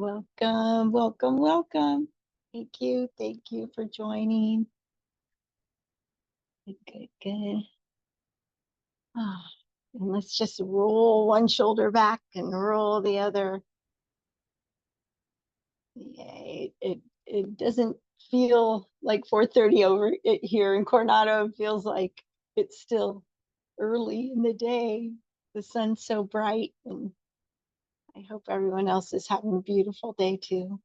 Welcome, welcome, welcome. Thank you for joining. Good. And let's just roll one shoulder back and roll the other. Yay. It doesn't feel like 4:30 over it here in Coronado. It feels like it's still early in the day. The sun's so bright, and I hope everyone else is having a beautiful day too.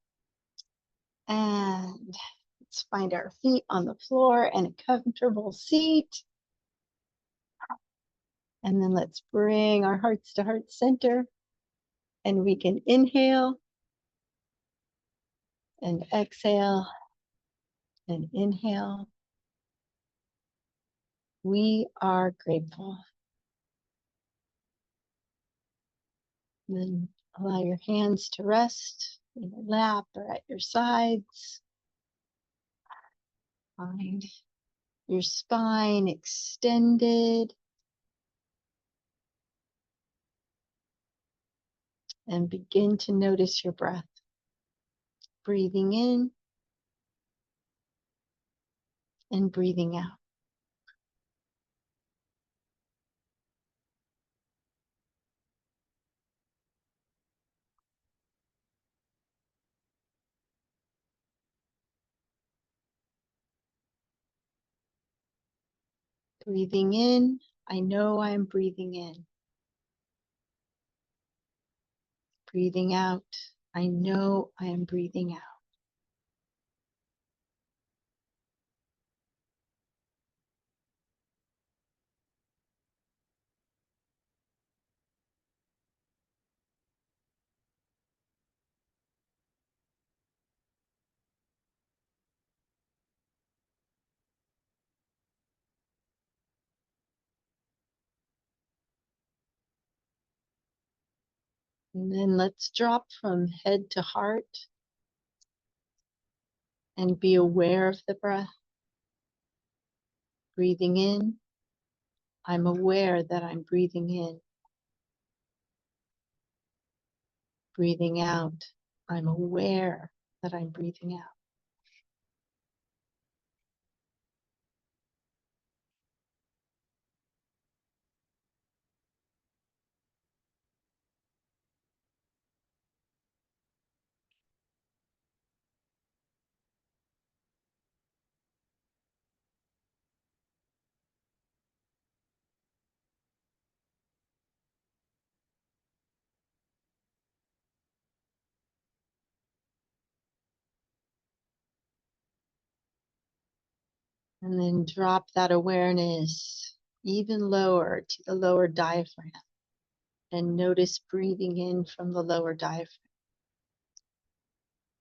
And let's find our feet on the floor and a comfortable seat. And then let's bring our hearts to heart center. And we can inhale and exhale and inhale. We are grateful. And then allow your hands to rest in your lap or at your sides. Find your spine extended. And begin to notice your breath. Breathing in and breathing out. Breathing in, I know I'm breathing in. Breathing out, I know I am breathing out. And then let's drop from head to heart and be aware of the breath. Breathing in, I'm aware that I'm breathing in. Breathing out, I'm aware that I'm breathing out. And then drop that awareness even lower to the lower diaphragm. And notice breathing in from the lower diaphragm.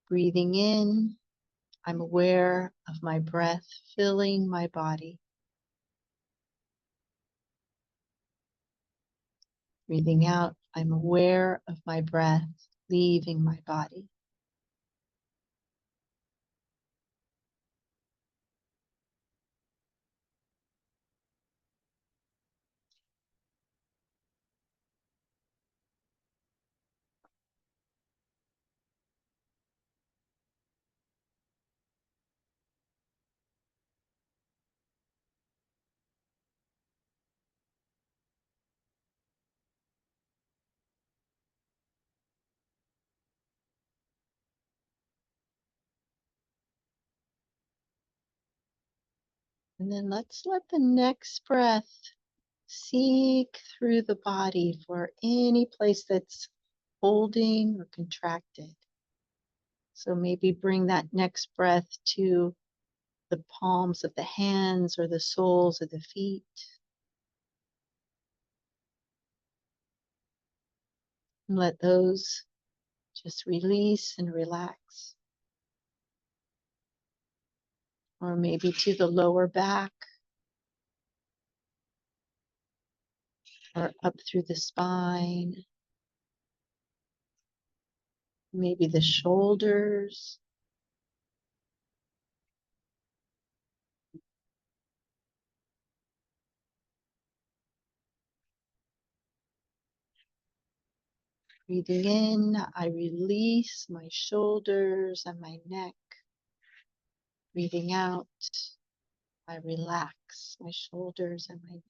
Breathing in, I'm aware of my breath filling my body. Breathing out, I'm aware of my breath leaving my body. And then let's let the next breath seek through the body for any place that's holding or contracted. So maybe bring that next breath to the palms of the hands or the soles of the feet. And let those just release and relax. Or maybe to the lower back or up through the spine. Maybe the shoulders. Breathing in, I release my shoulders and my neck. Breathing out, I relax my shoulders and my neck.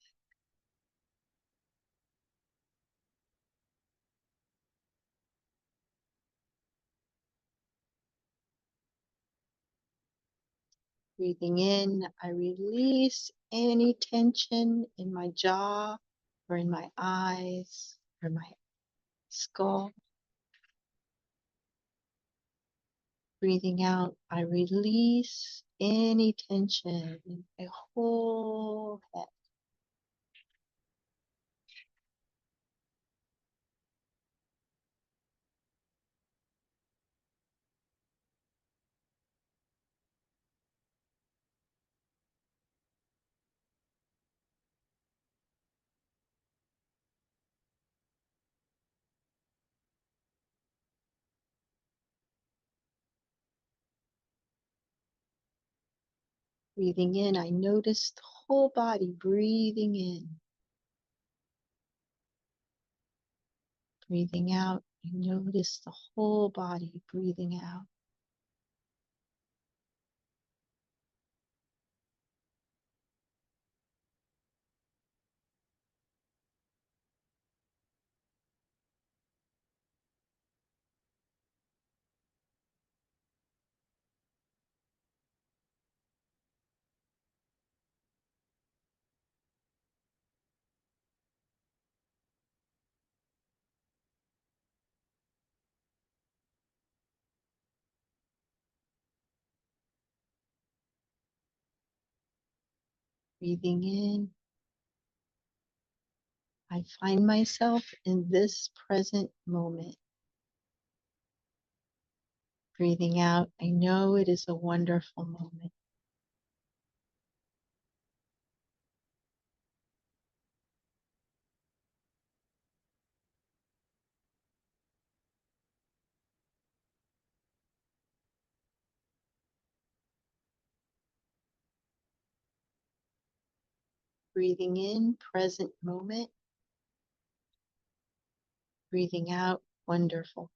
Breathing in, I release any tension in my jaw or in my eyes or my skull. Breathing out, I release any tension in my whole head. Breathing in, I notice the whole body breathing in. Breathing out, I notice the whole body breathing out. Breathing in, I find myself in this present moment. Breathing out, I know it is a wonderful moment. Breathing in, present moment. Breathing out, wonderful.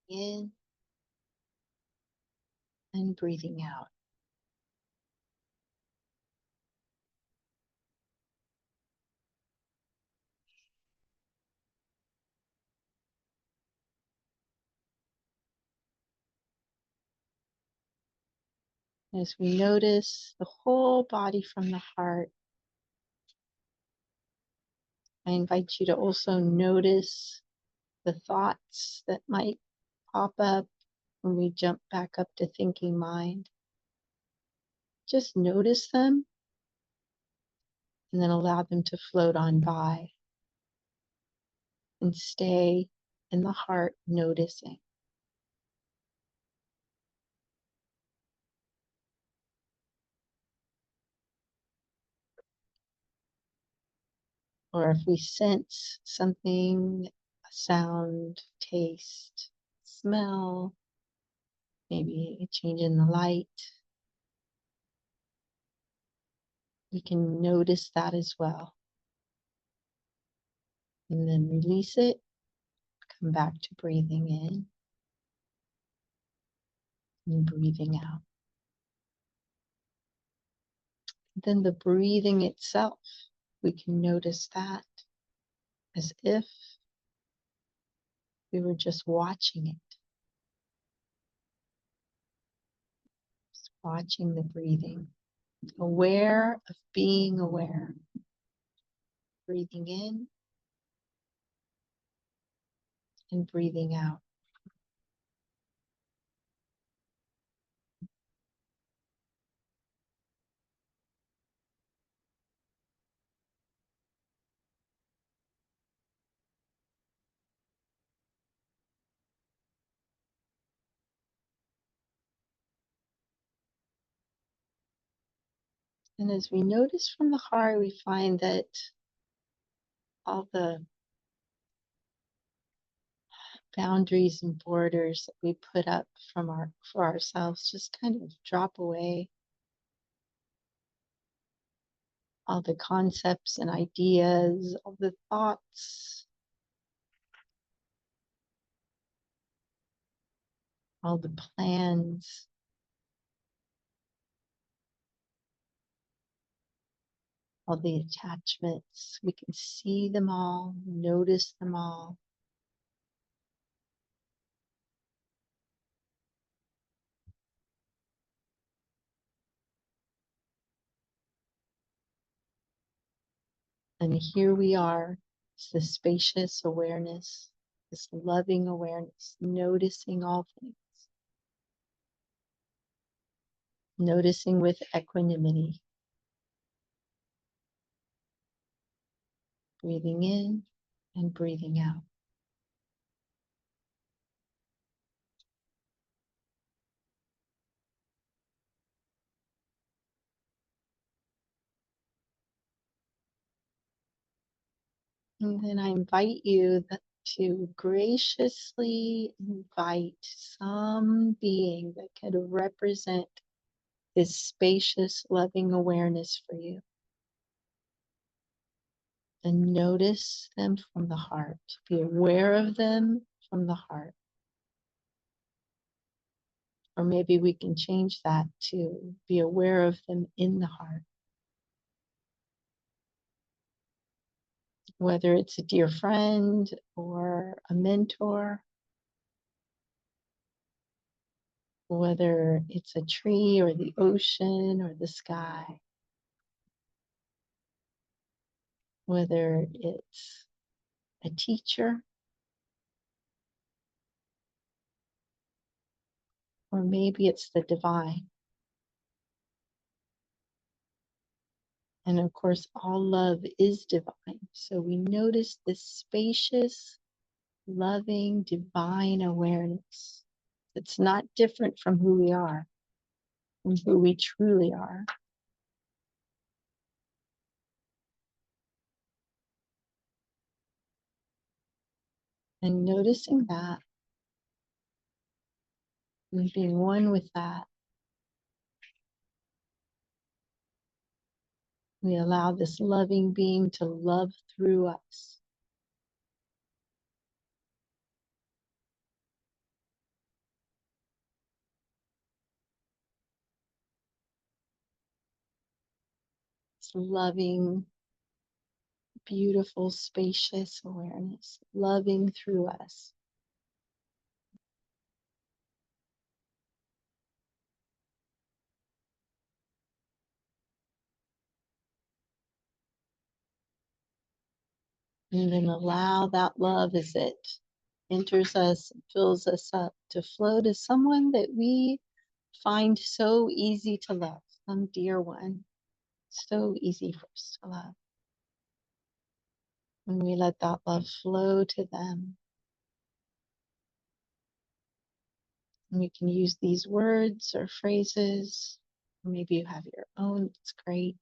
In and breathing out. As we notice the whole body from the heart, I invite you to also notice the thoughts that might pop up when we jump back up to thinking mind. Just notice them and then allow them to float on by and stay in the heart noticing. Or if we sense something, a sound, taste, smell, maybe a change in the light, we can notice that as well. And then release it, come back to breathing in and breathing out. Then the breathing itself, we can notice that as if we were just watching it, just watching the breathing, aware of being aware. Breathing in and breathing out. And as we notice from the heart, we find that all the boundaries and borders that we put up for ourselves just kind of drop away. All the concepts and ideas, all the thoughts, all the plans, all the attachments. We can see them all, notice them all. And here we are. It's the spacious awareness, this loving awareness, noticing all things, noticing with equanimity, breathing in and breathing out. And then I invite you to graciously invite some being that could represent this spacious, loving awareness for you. And notice them from the heart. Be aware of them from the heart. Or maybe we can change that to be aware of them in the heart. Whether it's a dear friend or a mentor, whether it's a tree or the ocean or the sky, whether it's a teacher, or maybe it's the divine. And of course, all love is divine. So we notice this spacious, loving, divine awareness. It's not different from who we are, from who we truly are. And noticing that and being one with that, we allow this loving being to love through us. This loving, beautiful, spacious awareness, loving through us. And then allow that love as it enters us, fills us up, to flow to someone that we find so easy to love, some dear one, so easy for us to love. And we let that love flow to them. And we can use these words or phrases, or maybe you have your own, it's great.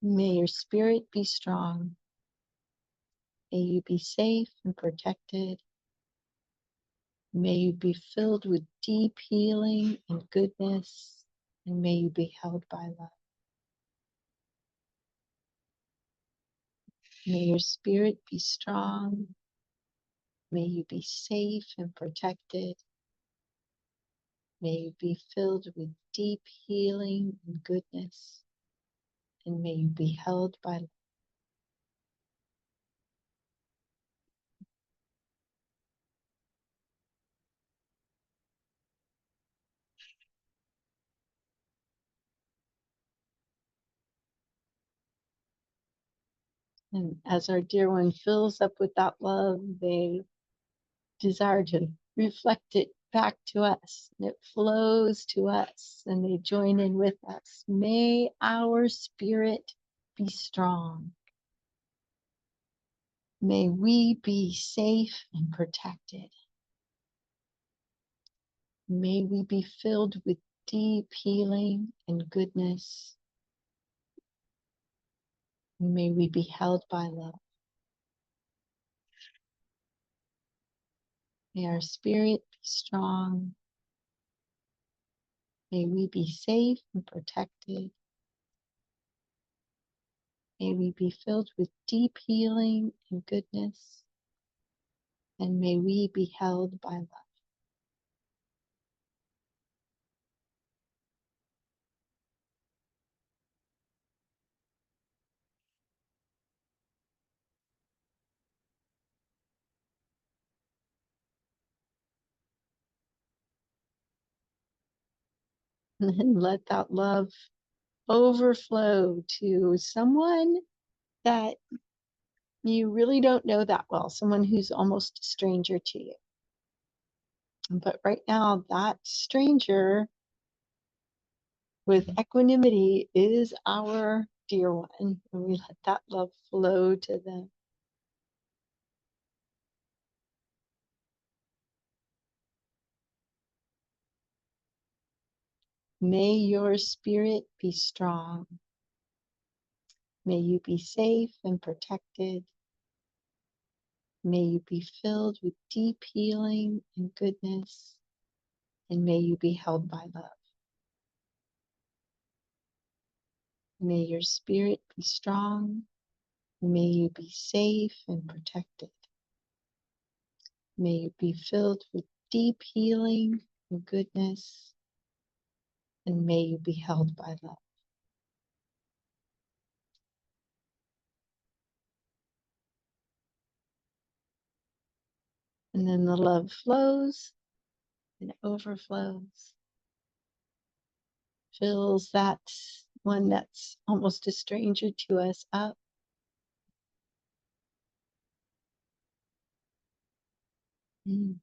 May your spirit be strong. May you be safe and protected. May you be filled with deep healing and goodness, and may you be held by love. May your spirit be strong. May you be safe and protected. May you be filled with deep healing and goodness, and may you be held by love. And as our dear one fills up with that love, they desire to reflect it back to us. And it flows to us, and they join in with us. May our spirit be strong. May we be safe and protected. May we be filled with deep healing and goodness. May we be held by love. May our spirit be strong. May we be safe and protected. May we be filled with deep healing and goodness. And may we be held by love. And then let that love overflow to someone that you really don't know that well, someone who's almost a stranger to you. But right now, that stranger with equanimity is our dear one, and we let that love flow to them. May your spirit be strong. May you be safe and protected. May you be filled with deep healing and goodness, and may you be held by love. May your spirit be strong. May you be safe and protected. May you be filled with deep healing and goodness, and may you be held by love. And then the love flows and overflows, fills that one that's almost a stranger to us up. Mm.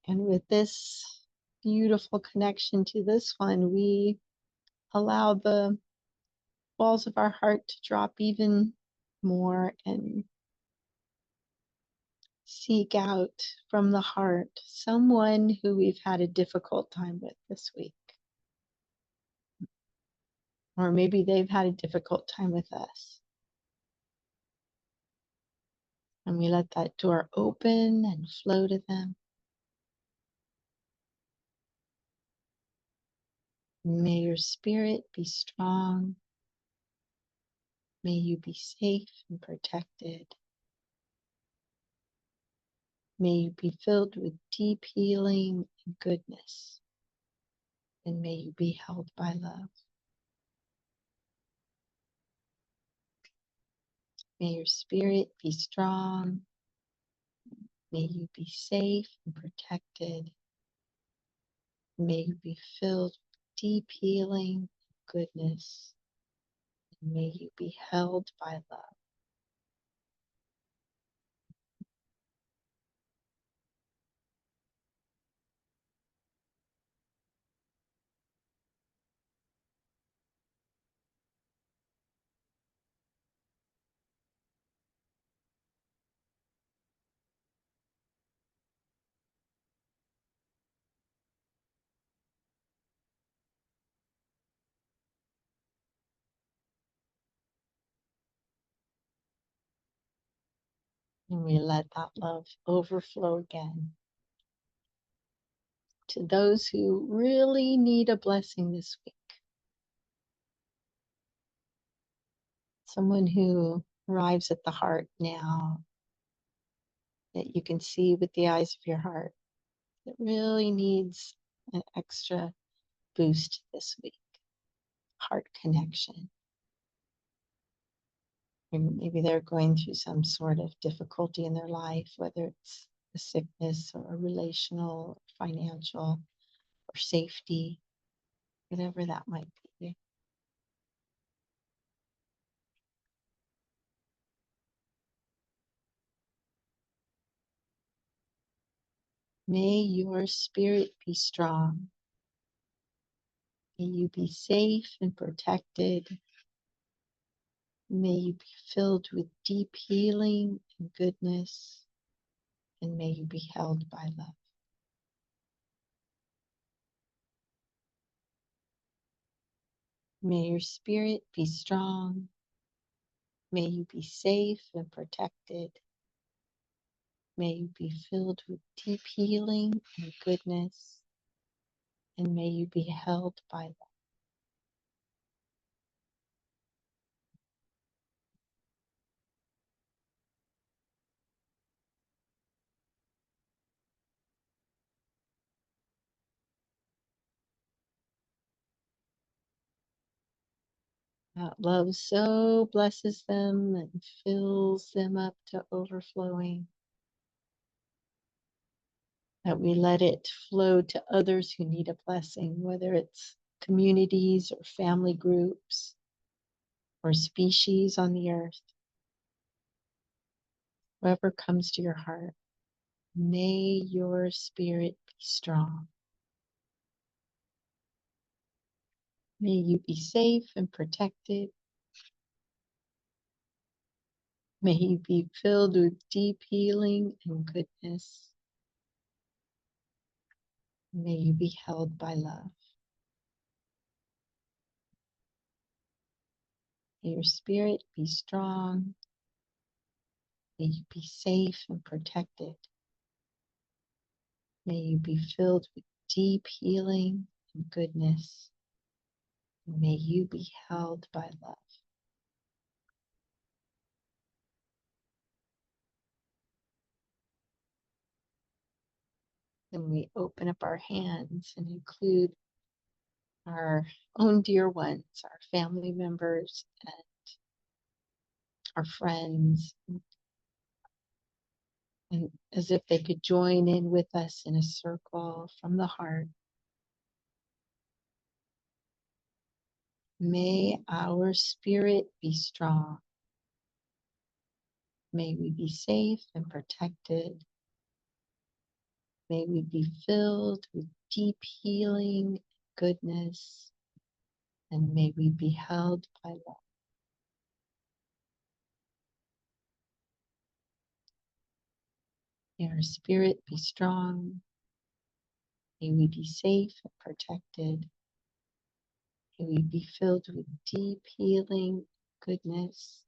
And with this beautiful connection to this one, we allow the walls of our heart to drop even more and seek out from the heart someone who we've had a difficult time with this week. Or maybe they've had a difficult time with us. And we let that door open and flow to them. May your spirit be strong. May you be safe and protected. May you be filled with deep healing and goodness. And may you be held by love. May your spirit be strong. May you be safe and protected. May you be filled with deep healing and goodness. And may you be held by love. And we let that love overflow again to those who really need a blessing this week. Someone who arrives at the heart now that you can see with the eyes of your heart that really needs an extra boost this week. Heart connection. And maybe they're going through some sort of difficulty in their life, whether it's a sickness or a relational, or financial, or safety, whatever that might be. May your spirit be strong. May you be safe and protected. May you be filled with deep healing and goodness, and may you be held by love. May your spirit be strong. May you be safe and protected. May you be filled with deep healing and goodness, and may you be held by love. That love so blesses them and fills them up to overflowing, that we let it flow to others who need a blessing, whether it's communities or family groups or species on the earth. Whoever comes to your heart, may your spirit be strong. May you be safe and protected. May you be filled with deep healing and goodness. May you be held by love. May your spirit be strong. May you be safe and protected. May you be filled with deep healing and goodness. May you be held by love. Then we open up our hands and include our own dear ones, our family members, and our friends, and as if they could join in with us in a circle from the heart. May our spirit be strong. May we be safe and protected. May we be filled with deep healing, goodness, and may we be held by love. May our spirit be strong. May we be safe and protected. May we be filled with deep healing, goodness,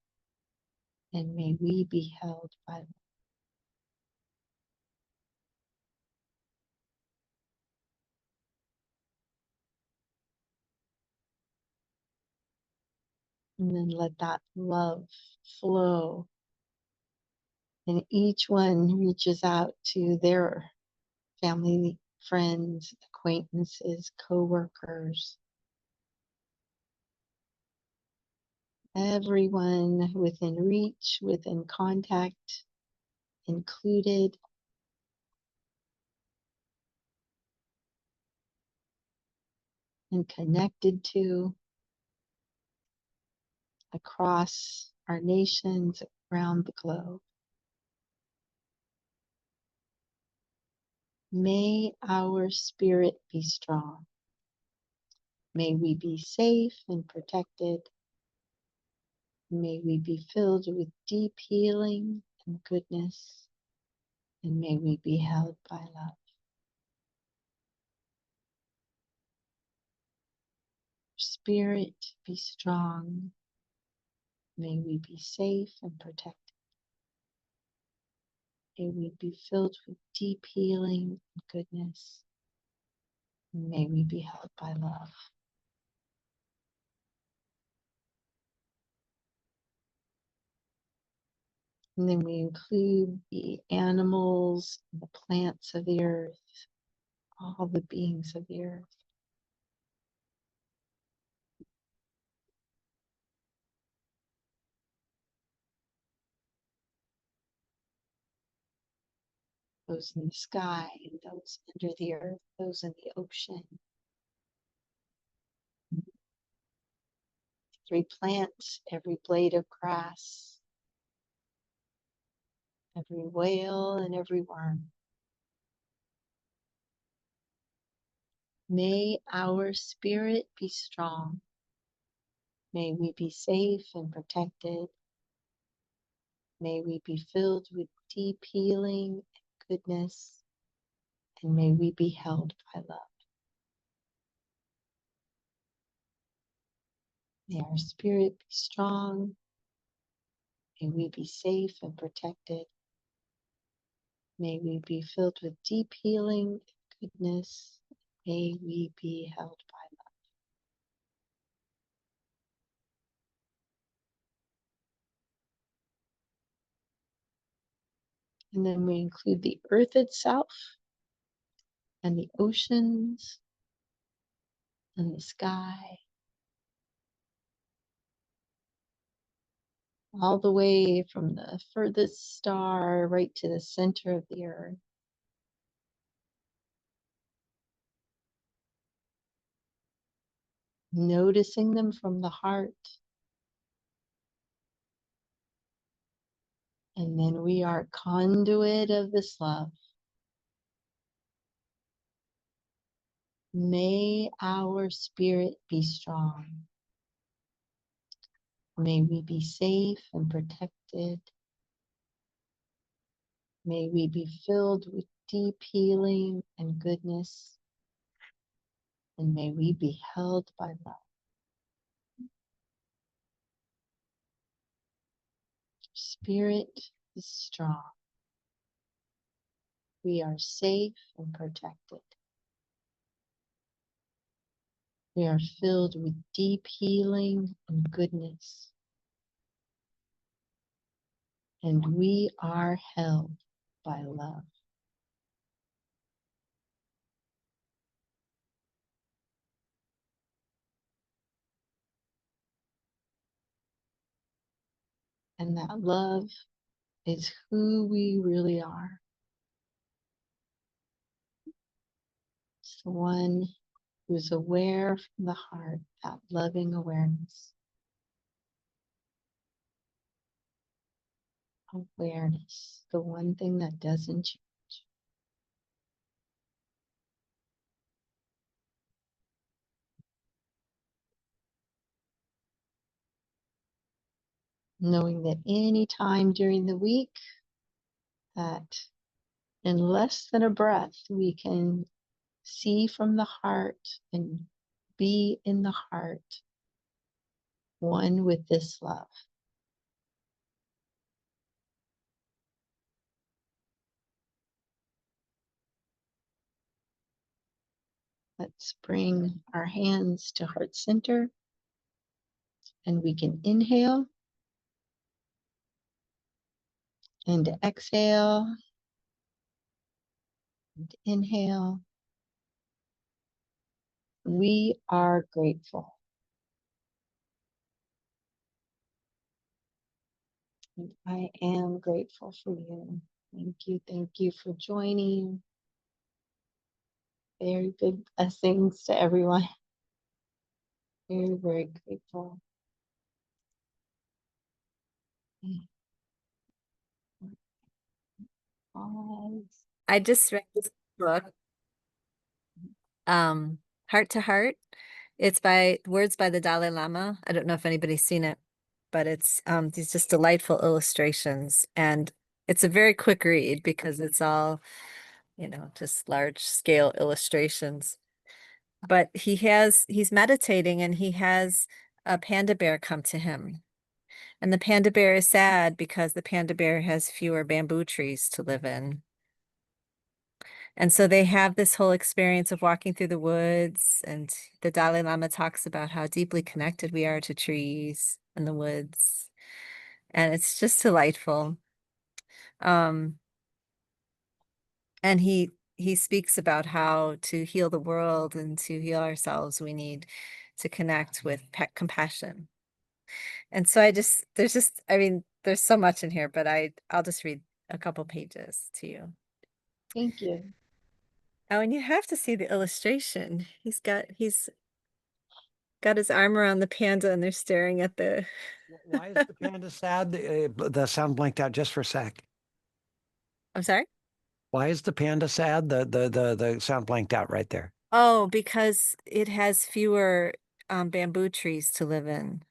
and may we be held by love. And then let that love flow. And each one reaches out to their family, friends, acquaintances, co-workers, everyone within reach, within contact, included, and connected to, across our nations, around the globe. May our spirit be strong. May we be safe and protected. May we be filled with deep healing and goodness. And may we be held by love. Spirit be strong. May we be safe and protected. May we be filled with deep healing and goodness. And may we be held by love. And then we include the animals, the plants of the earth, all the beings of the earth. Those in the sky, those under the earth, those in the ocean. Every plant, every blade of grass, every whale and every worm. May our spirit be strong. May we be safe and protected. May we be filled with deep healing and goodness. And may we be held by love. May our spirit be strong. May we be safe and protected. May we be filled with deep healing and goodness. May we be held by love. And then we include the earth itself and the oceans and the sky, all the way from the furthest star right to the center of the earth. Noticing them from the heart. And then we are conduit of this love. May our spirit be strong. May we be safe and protected. May we be filled with deep healing and goodness. And may we be held by love. Spirit is strong. We are safe and protected. We are filled with deep healing and goodness. And we are held by love. And that love is who we really are. It's the one who's aware from the heart, that loving awareness. Awareness, the one thing that doesn't change. Knowing that any time during the week, that in less than a breath, we can see from the heart and be in the heart, one with this love. Let's bring our hands to heart center, and we can inhale and exhale, and inhale. We are grateful. And I am grateful for you. Thank you for joining. Very big blessings to everyone. Very, very grateful. Pause. I just read this book, Heart to Heart. It's by words by the Dalai Lama. I don't know if anybody's seen it, but it's these just delightful illustrations, and it's a very quick read because it's all, just large scale illustrations. But he's meditating, and he has a panda bear come to him. And the panda bear is sad because the panda bear has fewer bamboo trees to live in. And so they have this whole experience of walking through the woods, and the Dalai Lama talks about how deeply connected we are to trees and the woods. And it's just delightful. And he speaks about how to heal the world and to heal ourselves, we need to connect with compassion. And so there's so much in here, but I'll just read a couple pages to you. Thank you. Oh, and you have to see the illustration. He's got his arm around the panda, and they're staring at the. Why is the panda sad? The sound blanked out just for a sec. I'm sorry? Why is the panda sad? The sound blanked out right there. Oh, because it has fewer bamboo trees to live in.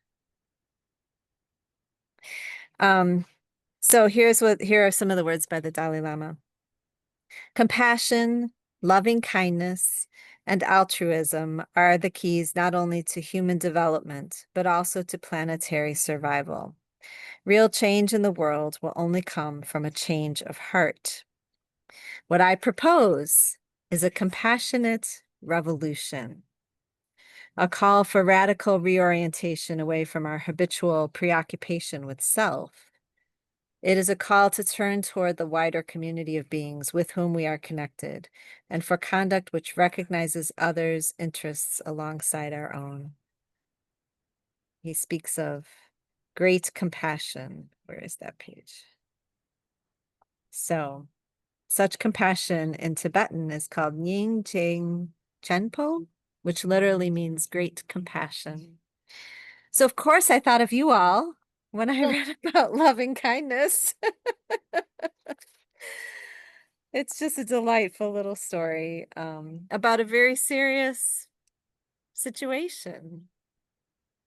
So here are some of the words by the Dalai Lama. Compassion, loving kindness, and altruism are the keys not only to human development, but also to planetary survival. Real change in the world will only come from a change of heart. What I propose is a compassionate revolution, a call for radical reorientation away from our habitual preoccupation with self. It is a call to turn toward the wider community of beings with whom we are connected, and for conduct which recognizes others' interests alongside our own. He speaks of great compassion. Where is that page? So, such compassion in Tibetan is called Nying Jing Chenpo, which literally means great compassion. So, of course, I thought of you all when I read about loving kindness. It's just a delightful little story about a very serious situation.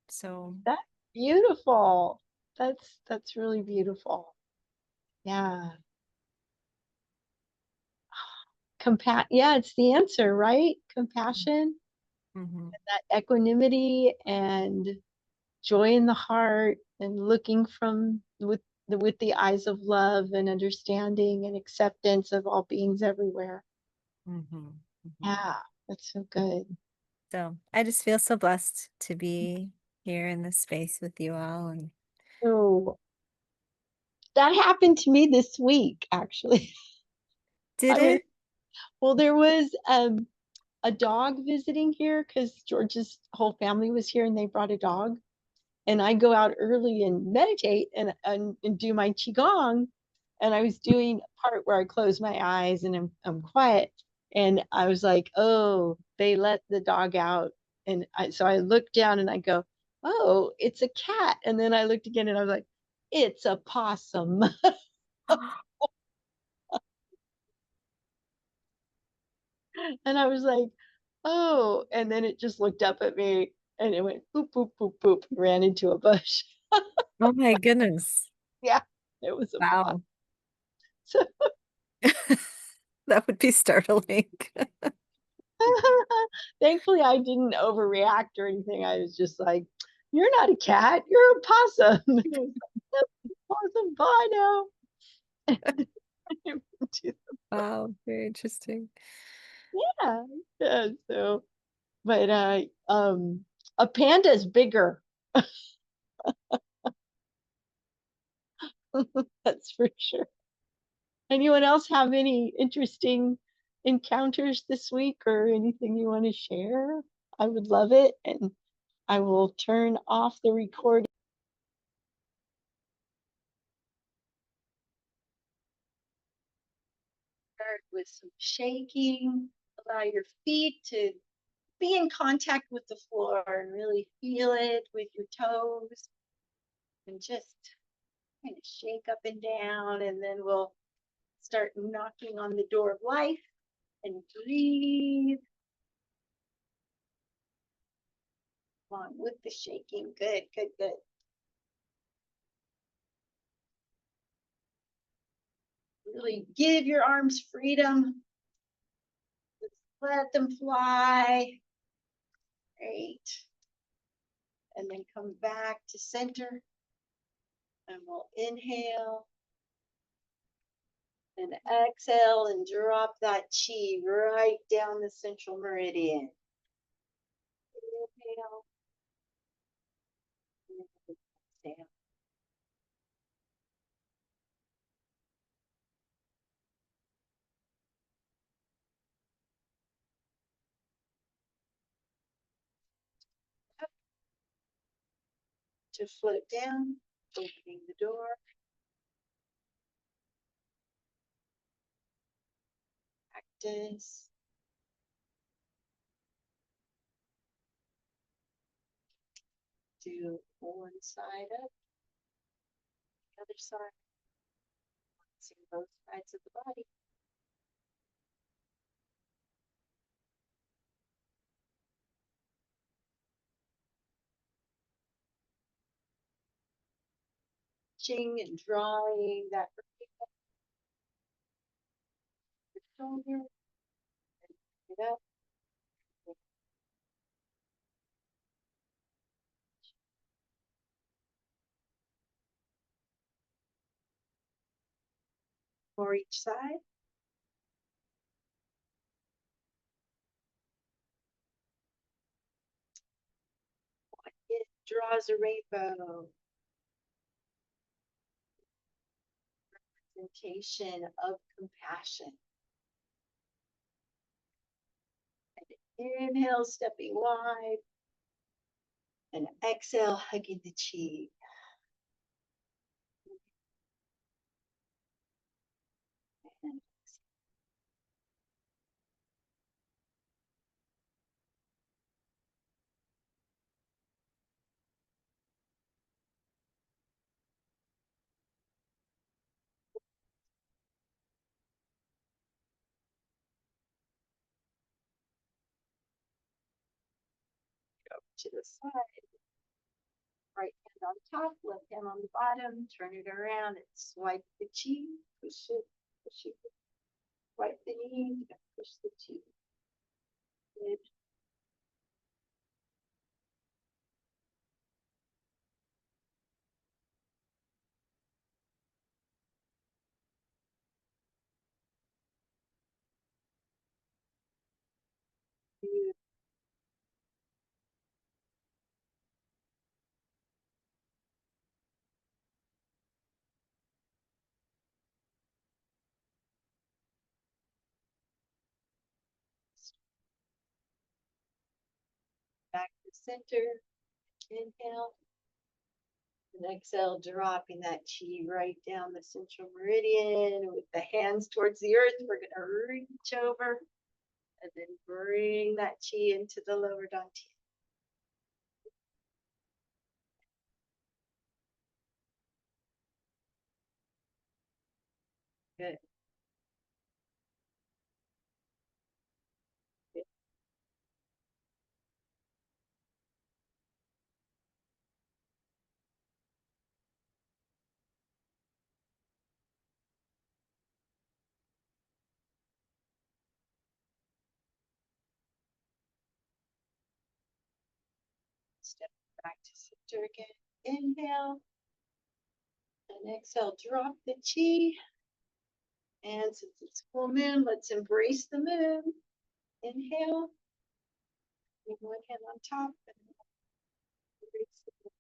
So, That's beautiful. That's really beautiful. Yeah. Yeah, it's the answer, right? Compassion, mhm, that equanimity and joy in the heart and looking from with the eyes of love and understanding and acceptance of all beings everywhere. mhm, mhm. Yeah, that's so good. So I just feel so blessed to be here in this space with you all. And Oh, that happened to me this week, actually. did I was it? Well, there was a dog visiting here because George's whole family was here and they brought a dog. And I go out early and meditate and do my Qi Gong. And I was doing a part where I close my eyes and I'm quiet. And I was like, oh, they let the dog out. And so I looked down and I go, oh, it's a cat. And then I looked again and I was like, it's a possum. And I was like, oh. And then it just looked up at me and it went boop, boop, boop, boop, ran into a bush. Oh my goodness. Yeah, it was a possum. Wow. So That would be startling. thankfully, I didn't overreact or anything. I was just like, "You're not a cat. You're a possum." And it was like, "Possum, bye now." Wow, very interesting. Yeah, yeah. So, but a panda is bigger. That's for sure. Anyone else have any interesting encounters this week or anything you want to share? I would love it, and I will turn off the recording. Start with some shaking. Allow your feet to be in contact with the floor and really feel it with your toes and just kind of shake up and down. And then we'll start knocking on the door of life and breathe along with the shaking. Good, good, good. Really give your arms freedom. Let them fly. Great. And then come back to center. And we'll inhale and exhale and drop that chi right down the central meridian. Inhale and exhale. To float down, opening the door. Practice. Do one side up, the other side. See both sides of the body. stretching and drawing that shoulder. And pick it up. For each side. It draws a rainbow. Representation of compassion. And inhale, stepping wide. And exhale, hugging the cheek. And go to the side. Right hand on top, left hand on the bottom. Turn it around and swipe the chi. Push it, push it. Swipe the knee, push the chi. Good. Good. Back to center. Inhale. And exhale, dropping that chi right down the central meridian with the hands towards the earth. We're going to reach over and then bring that chi into the lower dantian. Good. Good. Step back to center again. Inhale. And exhale, drop the chi. And since it's full moon, let's embrace the moon. Inhale. With one hand on top. And embrace the moon.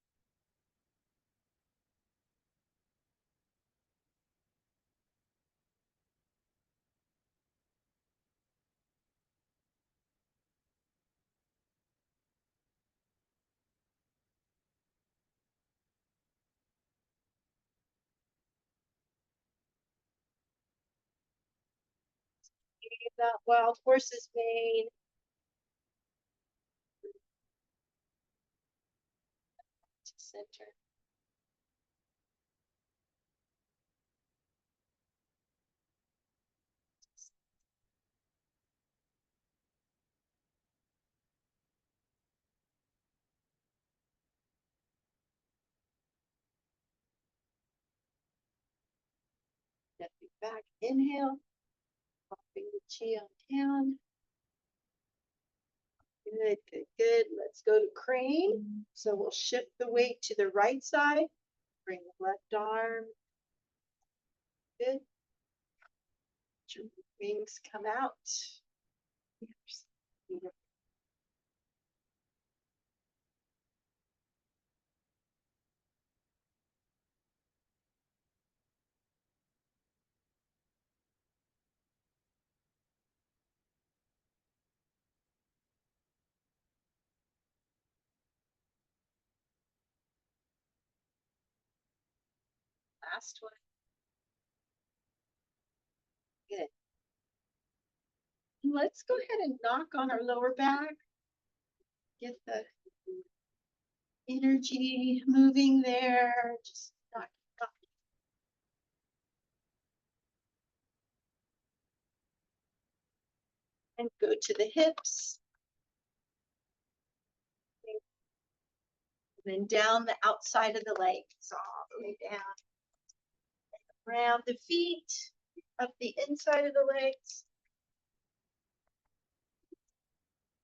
That wild horse's mane. To center. Stepping back. Inhale. Popping the chi on down. Good, good, good. Let's go to crane. So we'll shift the weight to the right side. Bring the left arm. Good. Let your wings come out. Last one. Good. Let's go ahead and knock on our lower back. Get the energy moving there. Just knock. And go to the hips. And then down the outside of the legs, all the way down. Around the feet, up the inside of the legs.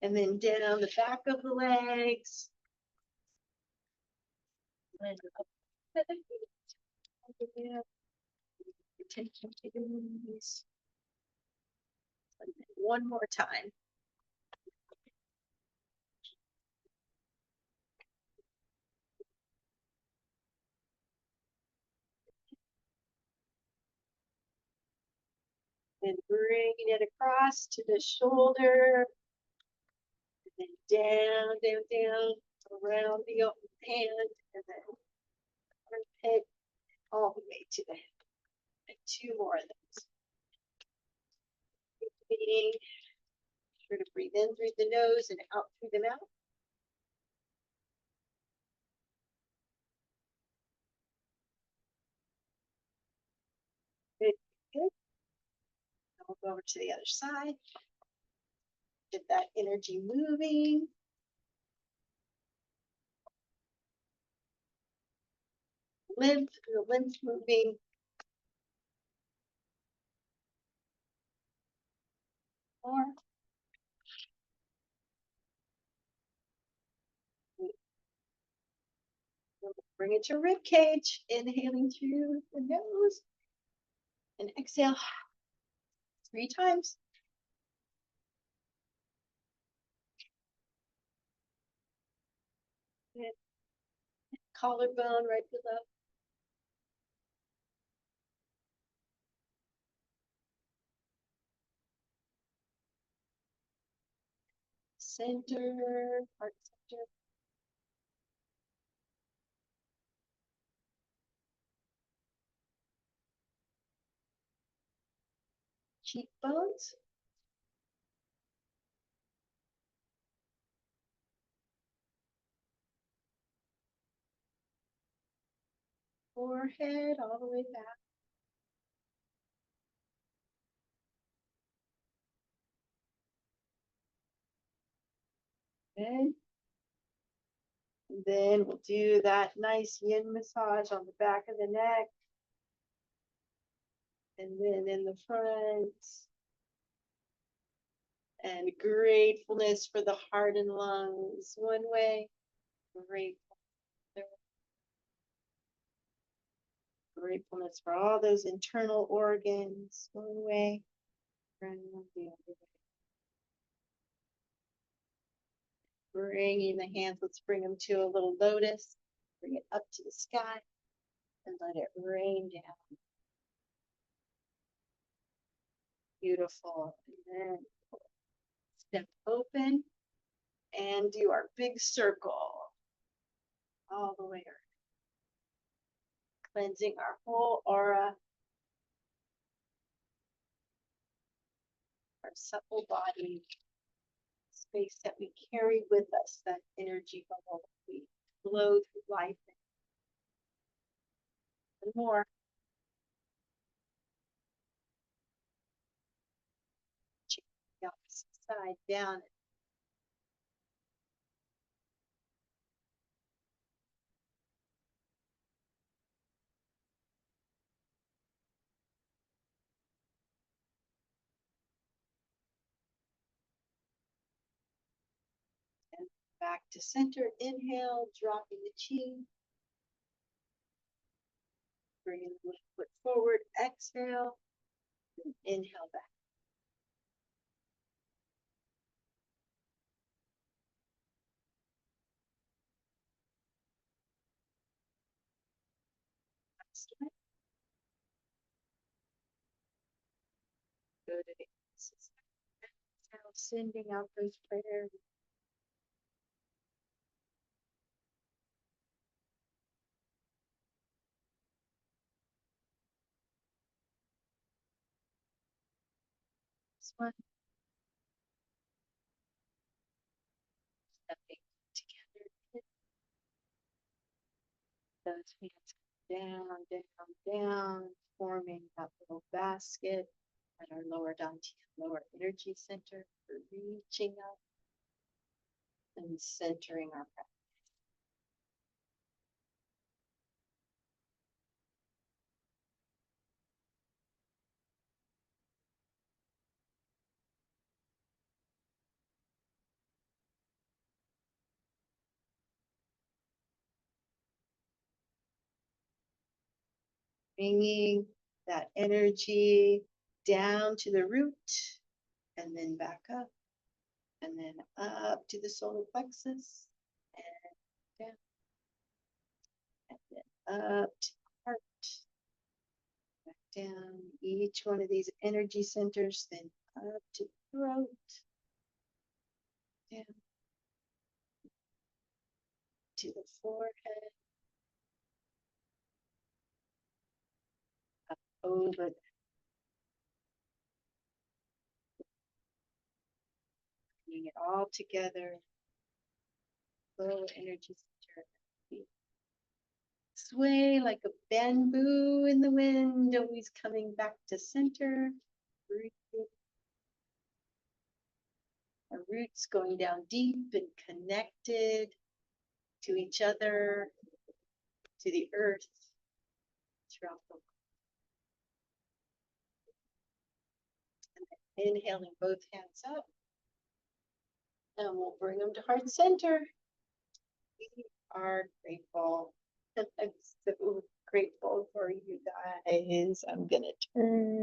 And then down the back of the legs. And up to the feet. Over there. Attention to the knees. And then one more time. And bringing it across to the shoulder. And then down, down, down, around the hand, and then armpit all the way to the hip. And two more of those. Breathing. Sure to breathe in through the nose and out through the mouth. Good, good. We'll go over to the other side. Get that energy moving. The lymph moving. More. Bring it to rib cage. Inhaling through the nose. And exhale 3 times. Good. Collarbone right below. Center, heart center. Cheekbones. Forehead all the way back. Good. And then we'll do that nice yin massage on the back of the neck. And then in the front. And gratefulness for the heart and lungs one way. Gratefulness for all those internal organs one way. And the other way. Bringing the hands, let's bring them to a little lotus. Bring it up to the sky and let it rain down. Beautiful. And then step open and do our big circle all the way around. Cleansing our whole aura, our supple body, space that we carry with us, that energy bubble that we flow through life and more. Check the opposite side down. And back to center. Inhale, dropping the chin. Bringing the left foot forward. Exhale. And inhale back. Last one. Go to the opposite side. Exhale, sending out those prayers. This one. Stepping together. Those hands down, down, down, forming that little basket at our lower dantian, lower energy center. We're reaching up and centering our breath. Bringing that energy down to the root and then back up and then up to the solar plexus and down and then up to the heart, back down each one of these energy centers, then up to the throat, down to the forehead, up over, bringing it all together. Low energy center. Sway like a bamboo in the wind, always coming back to center. Breathe. Our roots going down deep and connected to each other, to the earth, throughout the and then inhaling both hands up. And we'll bring them to heart center. We are grateful. I'm so grateful for you guys. I'm gonna turn